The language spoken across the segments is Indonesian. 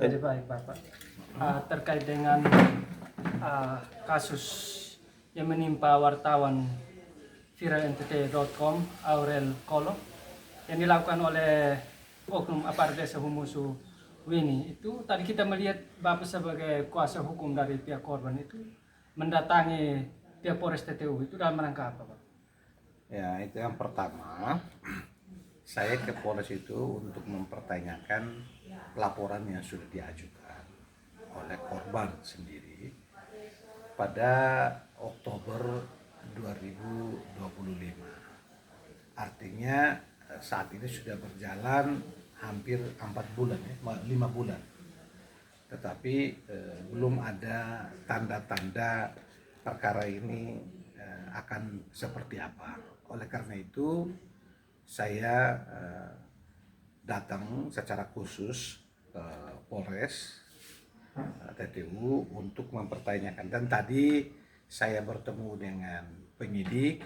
Jadi baik Bapak, terkait dengan kasus yang menimpa wartawan viralntt.com Aurel Kolo yang dilakukan oleh oknum aparat desa Humusu Wini, itu tadi kita melihat Bapak sebagai kuasa hukum dari pihak korban itu mendatangi pihak Polres TTU, itu dalam rangka apa Pak? Ya, itu yang pertama, saya ke Polres itu untuk mempertanyakan laporan yang sudah diajukan oleh korban sendiri pada Oktober 2025. Artinya saat ini sudah berjalan hampir 4 bulan, 5 bulan. Tetapi belum ada tanda-tanda perkara ini akan seperti apa. Oleh karena itu saya datang secara khusus ke Polres TTU untuk mempertanyakan, dan tadi saya bertemu dengan penyidik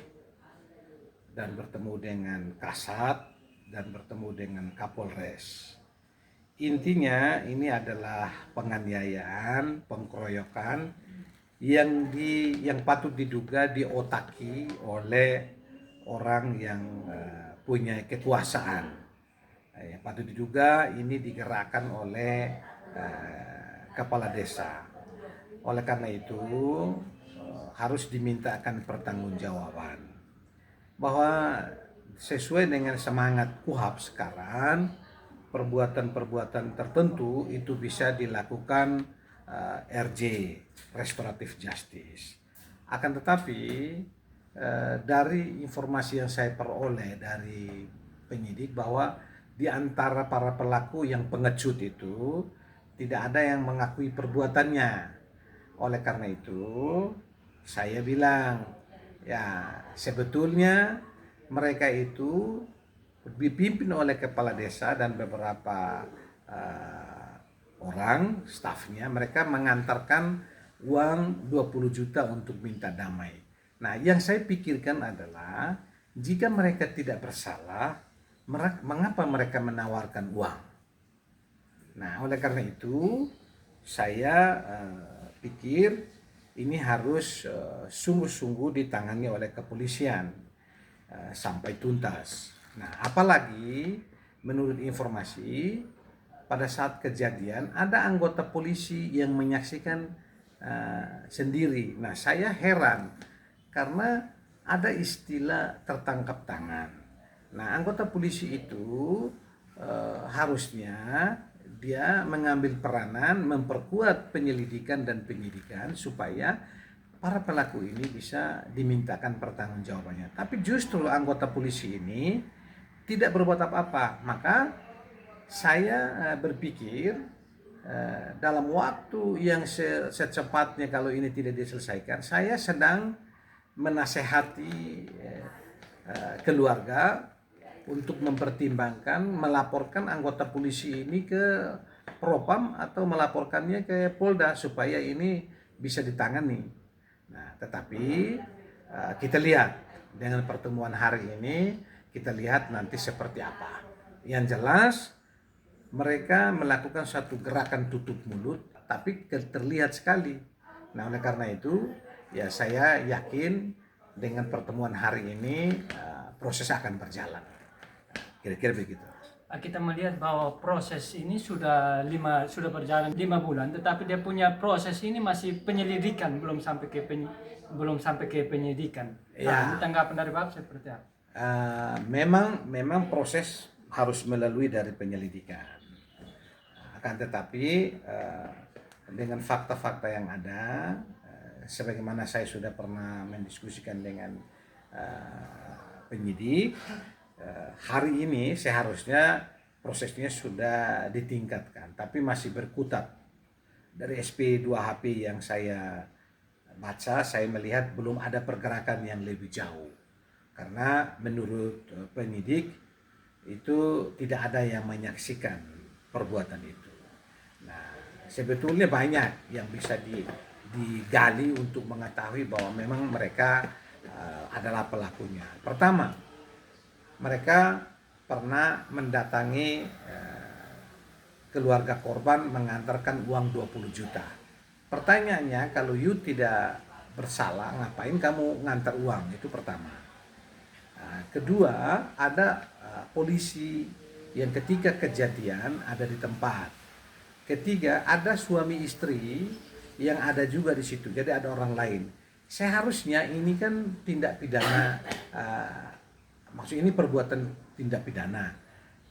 dan bertemu dengan Kasat dan bertemu dengan Kapolres. Intinya ini adalah penganiayaan, pengkeroyokan yang patut diduga diotaki oleh orang yang punya kekuasaan. Yang patut diduga ini digerakkan oleh kepala desa. Oleh karena itu harus dimintakan pertanggungjawaban bahwa sesuai dengan semangat KUHP sekarang, perbuatan-perbuatan tertentu itu bisa dilakukan RJ, restoratif justice. Akan tetapi dari informasi yang saya peroleh dari penyidik bahwa di antara para pelaku yang pengecut itu tidak ada yang mengakui perbuatannya. Oleh karena itu saya bilang, ya sebetulnya mereka itu dipimpin oleh kepala desa dan beberapa orang stafnya. Mereka mengantarkan uang 20 juta untuk minta damai. Nah, yang saya pikirkan adalah jika mereka tidak bersalah, mengapa mereka menawarkan uang? Nah, oleh karena itu saya pikir ini harus sungguh-sungguh ditangani oleh kepolisian sampai tuntas. Nah, apalagi menurut informasi pada saat kejadian ada anggota polisi yang menyaksikan sendiri. Nah, saya heran karena ada istilah tertangkap tangan. Nah, anggota polisi itu harusnya dia mengambil peranan memperkuat penyelidikan dan penyidikan supaya para pelaku ini bisa dimintakan pertanggungjawabannya. Tapi justru anggota polisi ini tidak berbuat apa-apa. Maka saya berpikir dalam waktu yang secepatnya kalau ini tidak diselesaikan, saya sedang menasehati keluarga untuk mempertimbangkan melaporkan anggota polisi ini ke Propam atau melaporkannya ke Polda supaya ini bisa ditangani. Nah, tetapi kita lihat dengan pertemuan hari ini, kita lihat nanti seperti apa. Yang jelas mereka melakukan satu gerakan tutup mulut, tapi terlihat sekali. Nah, oleh karena itu ya saya yakin dengan pertemuan hari ini proses akan berjalan. Kira-kira begitu. Kita melihat bahwa proses ini sudah berjalan 5 bulan, tetapi dia punya proses ini masih penyelidikan, belum sampai ke penyidikan. Nah, ini tanggapan dari Bapak seperti apa? Memang proses harus melalui dari penyelidikan. Akan tetapi dengan fakta-fakta yang ada, sebagaimana saya sudah pernah mendiskusikan dengan penyidik, hari ini seharusnya prosesnya sudah ditingkatkan, tapi masih berkutat. Dari SP2HP yang saya baca, saya melihat belum ada pergerakan yang lebih jauh. Karena menurut penyidik itu tidak ada yang menyaksikan perbuatan itu. Nah, sebetulnya banyak yang bisa digali untuk mengetahui bahwa memang mereka adalah pelakunya. Pertama, mereka pernah mendatangi keluarga korban mengantarkan uang 20 juta. Pertanyaannya, kalau you tidak bersalah, ngapain kamu ngantar uang? Itu pertama. Nah, kedua, ada polisi yang ketika kejadian ada di tempat. Ketiga, ada suami istri yang ada juga di situ. Jadi ada orang lain. Seharusnya ini kan tindak pidana, maksud ini perbuatan tindak pidana.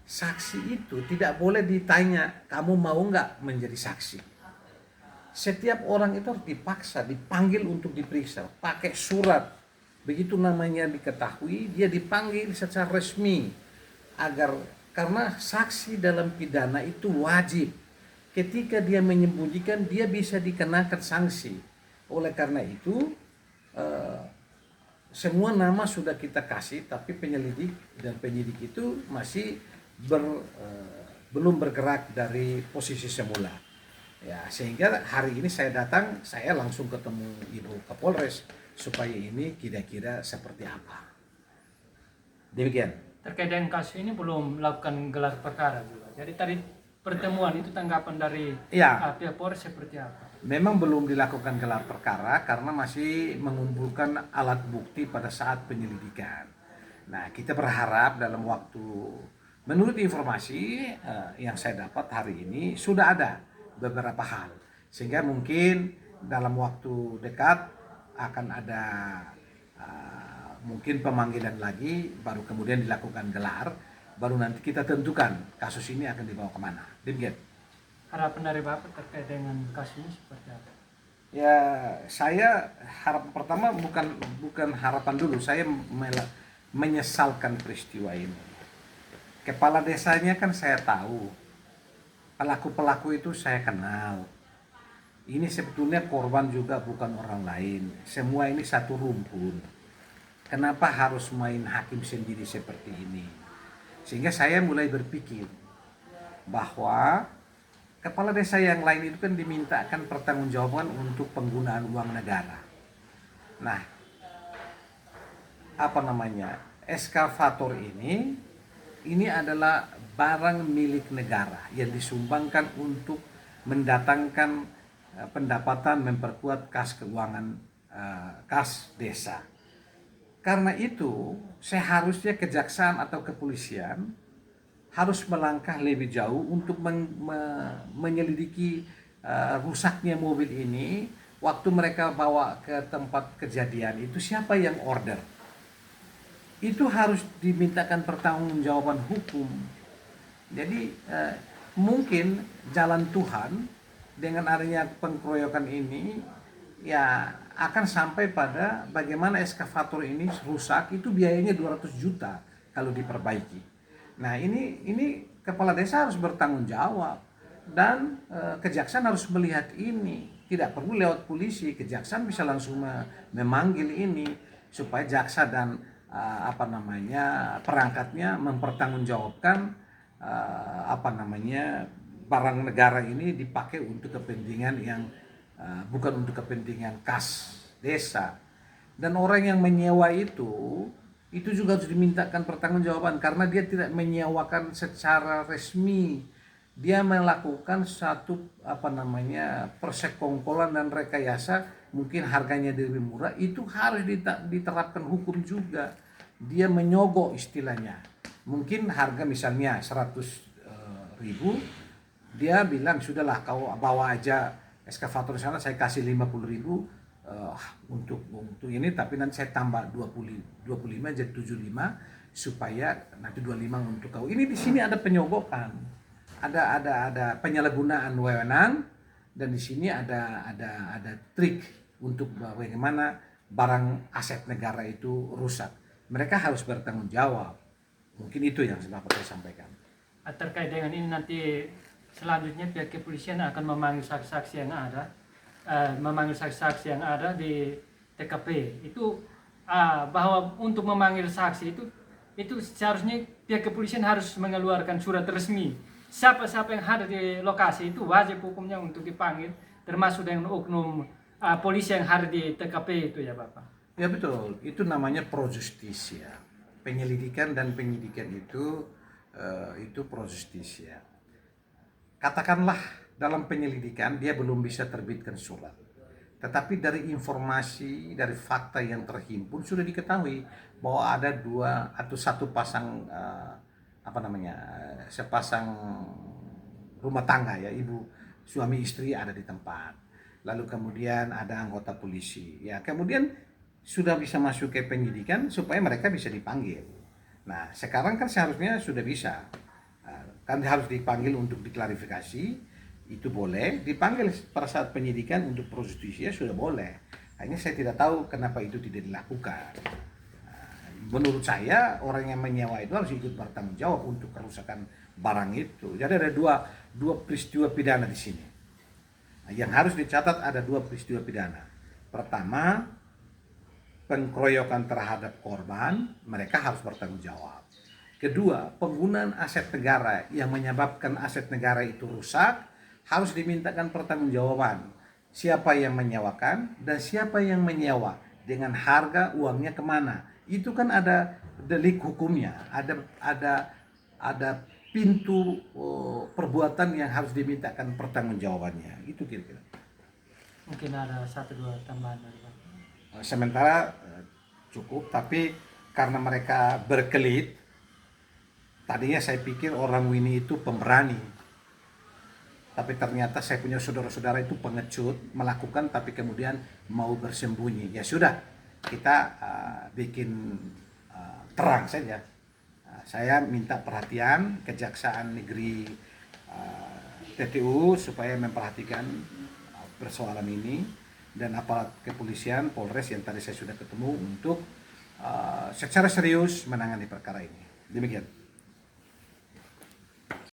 Saksi itu tidak boleh ditanya, kamu mau nggak menjadi saksi? Setiap orang itu harus dipaksa, dipanggil untuk diperiksa, pakai surat. Begitu namanya diketahui, dia dipanggil secara resmi. Karena saksi dalam pidana itu wajib. Ketika dia menyembunyikan, dia bisa dikenakan sanksi. Oleh karena itu, semua nama sudah kita kasih, tapi penyelidik dan penyidik itu masih belum bergerak dari posisi semula. Ya, sehingga hari ini saya datang, saya langsung ketemu Ibu Kapolres supaya ini kira-kira seperti apa. Demikian. Terkait dengan kasus ini belum melakukan gelar perkara juga. Jadi tadi pertemuan itu tanggapan dari pihak Polres seperti apa? Memang belum dilakukan gelar perkara karena masih mengumpulkan alat bukti pada saat penyelidikan. Nah, kita berharap dalam waktu, menurut informasi yang saya dapat hari ini sudah ada beberapa hal, sehingga mungkin dalam waktu dekat akan ada mungkin pemanggilan lagi, baru kemudian dilakukan gelar, baru nanti kita tentukan kasus ini akan dibawa kemana. Demikian. Harapan dari Bapak terkait dengan kasus ini seperti apa? Ya, saya harapan pertama bukan harapan dulu, saya menyesalkan peristiwa ini. Kepala desanya kan saya tahu, pelaku-pelaku itu saya kenal. Ini sebetulnya korban juga bukan orang lain, semua ini satu rumpun. Kenapa harus main hakim sendiri seperti ini? Sehingga saya mulai berpikir bahwa kepala desa yang lain itu kan dimintakan pertanggungjawaban untuk penggunaan uang negara. Nah, eskavator ini adalah barang milik negara yang disumbangkan untuk mendatangkan pendapatan, memperkuat kas keuangan, kas desa. Karena itu seharusnya kejaksaan atau kepolisian harus melangkah lebih jauh untuk menyelidiki rusaknya mobil ini. Waktu mereka bawa ke tempat kejadian itu siapa yang order? Itu harus dimintakan pertanggungjawaban hukum. Jadi mungkin jalan Tuhan dengan adanya pengkeroyokan ini ya akan sampai pada bagaimana eskavator ini rusak, itu biayanya 200 juta kalau diperbaiki. Nah, ini kepala desa harus bertanggung jawab dan kejaksaan harus melihat ini. Tidak perlu lewat polisi, kejaksaan bisa langsung memanggil ini supaya jaksa dan perangkatnya mempertanggungjawabkan barang negara ini dipakai untuk kepentingan yang bukan untuk kepentingan kas desa. Dan orang yang menyewa itu juga harus dimintakan pertanggungjawaban karena dia tidak menyewakan secara resmi. Dia melakukan satu persekongkolan dan rekayasa, mungkin harganya lebih murah, itu harus diterapkan hukum juga. Dia menyogok istilahnya. Mungkin harga misalnya 100.000, dia bilang sudahlah kau bawa aja eskavator di sana, saya kasih 50.000 untuk ini, tapi nanti saya tambah 25 jadi 75 supaya nanti 25 untuk kau. Ini di sini ada penyogokan, ada penyalahgunaan wewenang, dan di sini ada trik untuk bagaimana barang aset negara itu rusak. Mereka harus bertanggung jawab. Mungkin itu yang dapat saya sampaikan. Terkait dengan ini nanti selanjutnya pihak kepolisian akan memanggil saksi-saksi yang ada di TKP. Itu bahwa untuk memanggil saksi itu seharusnya pihak kepolisian harus mengeluarkan surat resmi. Siapa-siapa yang ada di lokasi itu wajib hukumnya untuk dipanggil, termasuk dengan oknum polisi yang ada di TKP itu ya Bapak. Ya betul, itu namanya pro justisia. Penyelidikan dan penyidikan itu pro justisia. katakanlah dalam penyelidikan dia belum bisa terbitkan surat. Tetapi dari informasi, dari fakta yang terhimpun sudah diketahui bahwa ada dua atau satu pasang sepasang rumah tangga ya, ibu suami istri ada di tempat. Lalu kemudian ada anggota polisi. Ya, kemudian sudah bisa masuk ke penyidikan supaya mereka bisa dipanggil. Nah, sekarang kan seharusnya sudah bisa. Kan harus dipanggil untuk diklarifikasi, itu boleh. Dipanggil pada saat penyidikan untuk prostitusi ya sudah boleh. Hanya saya tidak tahu kenapa itu tidak dilakukan. Menurut saya orang yang menyewa itu harus ikut bertanggung jawab untuk kerusakan barang itu. Jadi ada dua peristiwa pidana di sini. Yang harus dicatat ada dua peristiwa pidana. Pertama, pengkeroyokan terhadap korban, mereka harus bertanggung jawab. Kedua, penggunaan aset negara yang menyebabkan aset negara itu rusak harus dimintakan pertanggungjawaban. Siapa yang menyewakan dan siapa yang menyewa, dengan harga uangnya kemana. Itu kan ada delik hukumnya, ada pintu perbuatan yang harus dimintakan pertanggungjawabannya. Itu kira-kira. Mungkin ada satu dua tambahan dari Bapak. Sementara cukup, tapi karena mereka berkelit, tadinya saya pikir orang Winnie itu pemberani, tapi ternyata saya punya saudara-saudara itu pengecut, melakukan tapi kemudian mau bersembunyi. Ya sudah, kita bikin terang saja. Saya minta perhatian Kejaksaan Negeri TTU supaya memperhatikan persoalan ini, dan aparat kepolisian Polres yang tadi saya sudah ketemu untuk secara serius menangani perkara ini. Demikian.